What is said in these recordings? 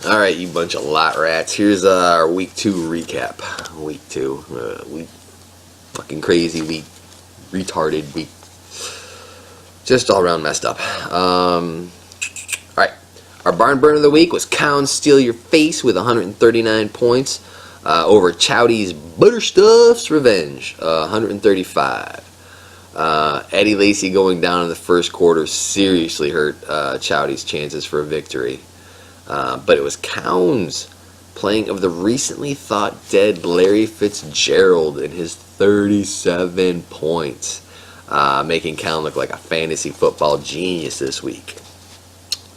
All right, you bunch of lot rats. Here's our week 2 recap. Week 2, week fucking crazy week, retarded week, just all around messed up. All right, our barn burner of the week was Cowan Steal Your Face with 139 points over Chowdy's Butterstuff's Revenge, 135. Eddie Lacy going down in the first quarter seriously hurt Chowdy's chances for a victory. But it was Cowan's playing of the recently thought dead Larry Fitzgerald in his 37 points, making Cowan look like a fantasy football genius this week.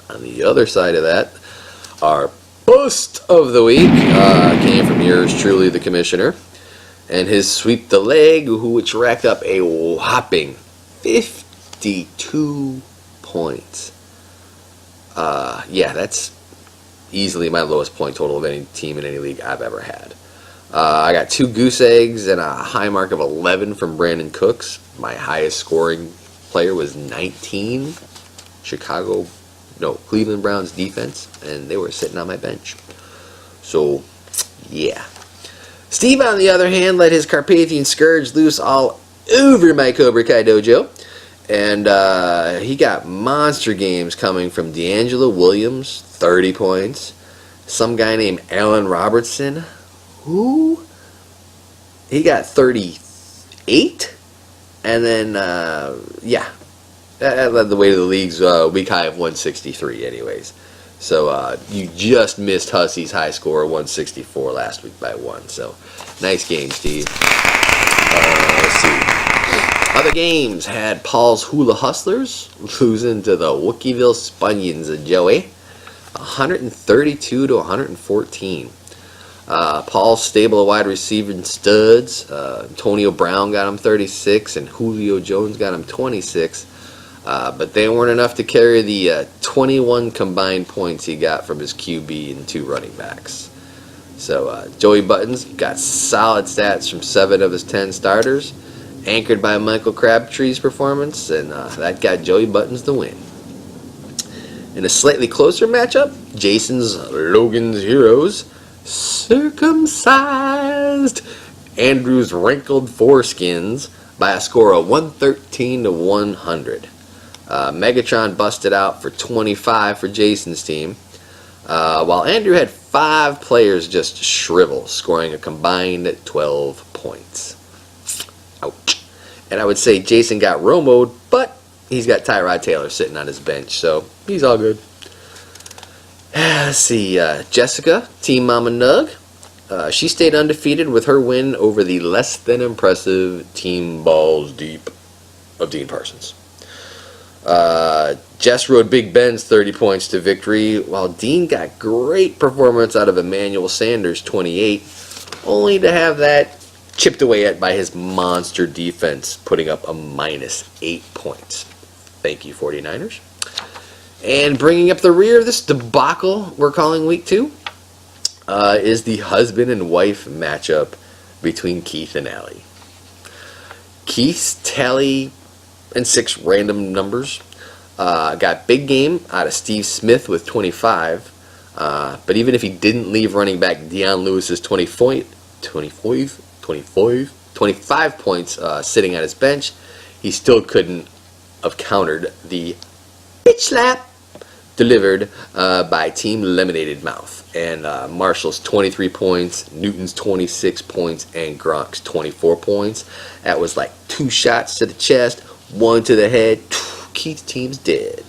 On the other side of that, our bust of the week came from yours truly, the commissioner, and his sweep the leg, which racked up a whopping 52 points. Yeah, that's easily my lowest point total of any team in any league I've ever had. I got 2 goose eggs and a high mark of 11 from Brandon Cooks. My highest scoring player was 19. Cleveland Browns defense, and they were sitting on my bench. So, yeah. Steve, on the other hand, let his Carpathian Scourge loose all over my Cobra Kai dojo. And he got monster games coming from D'Angelo Williams, 30 points. Some guy named Allen Robertson, who? He got 38. And then, yeah, that led the way to the league's week high of 163 anyways. So you just missed Hussey's high score of 164 last week by 1. So nice game, Steve. Let's see. Other games had Paul's Hula Hustlers losing to the Wookieville Spunions of Joey, 132 to 114. Paul's stable of wide receiver studs, Antonio Brown got him 36 and Julio Jones got him 26. But they weren't enough to carry the 21 combined points he got from his QB and 2 running backs. So Joey Buttons got solid stats from 7 of his 10 starters, anchored by Michael Crabtree's performance, and that got Joey Buttons the win. In a slightly closer matchup, Jason's Logan's Heroes circumcised Andrew's wrinkled foreskins by a score of 113 to 100. Megatron busted out for 25 for Jason's team, while Andrew had 5 players just shrivel, scoring a combined 12 points. Ouch. And I would say Jason got Romo'd, but he's got Tyrod Taylor sitting on his bench, so he's all good. Let's see, Jessica, Team Mama Nug. She stayed undefeated with her win over the less than impressive Team Balls Deep of Dean Parsons. Jess rode Big Ben's 30 points to victory, while Dean got great performance out of Emmanuel Sanders' 28, only to have that chipped away at by his monster defense, putting up a -8 points. Thank you, 49ers. And bringing up the rear of this debacle we're calling week 2 is the husband and wife matchup between Keith and Allie. Keith's tally and 6 random numbers got big game out of Steve Smith with 25, but even if he didn't leave running back Deion Lewis's 25 points sitting on his bench, he still couldn't have countered the bitch slap delivered by Team Lemonaded Mouth. And Marshall's 23 points, Newton's 26 points, and Gronk's 24 points. That was like 2 shots to the chest, 1 to the head. Keith's team's dead.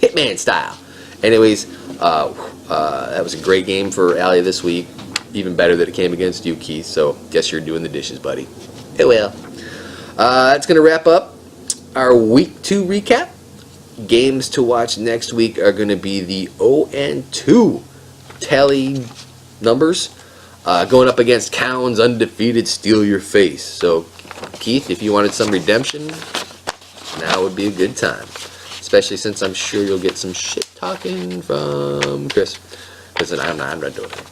Hitman style. Anyways, that was a great game for Allie this week. Even better that it came against you, Keith, so guess you're doing the dishes, buddy. Hey, well. That's going to wrap up our Week 2 recap. Games to watch next week are going to be the 0-2 tally numbers going up against Cowan's undefeated Steal Your Face. So, Keith, if you wanted some redemption, now would be a good time. Especially since I'm sure you'll get some shit talking from Chris. Because I'm not doing it.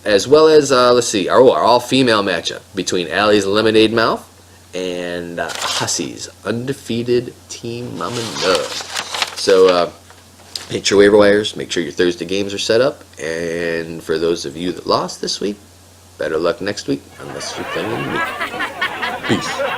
As well as, let's see, our all-female matchup between Allie's Lemonade Mouth and Hussey's undefeated Team Mama Nug. So, hit your waiver wires. Make sure your Thursday games are set up. And for those of you that lost this week, better luck next week, unless you're playing me. Peace.